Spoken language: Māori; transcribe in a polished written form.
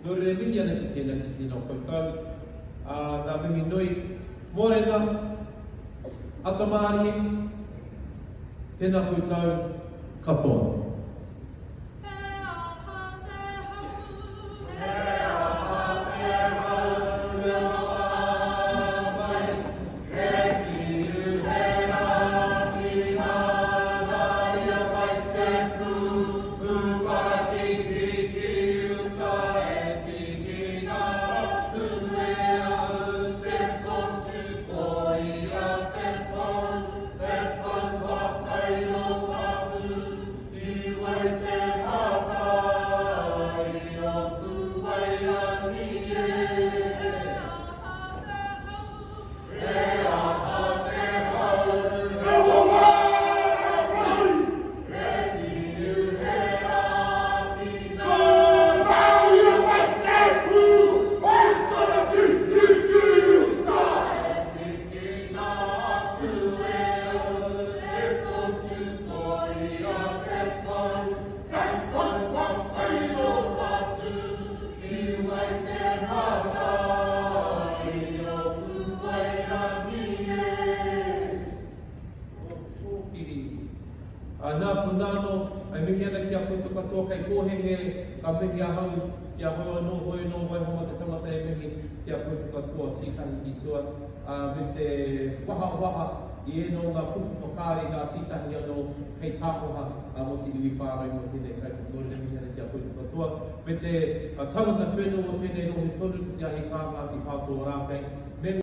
nore re mini ana ki tēnā ki tēnā koutou. Nā mihi nui morena, atamari, tēnā koutou katoa. Nā punano, ai mihi ana ki a putu katoa kai kōhehe, ka mihi ahau, ki a hoi anō, hoi anō, vai honga te tangata e mihi ki a putu katoa tītahi ki tua. Me te waha i eno ngā putu whakaari ngā tītahi anō hei tāpoha mo te iwi pārai mo tēnei kai katoa mihi ana ki a putu katoa. Me te tangata whenua o tēnei rohe tonu ki a hei kāngā ki kātoa rākei.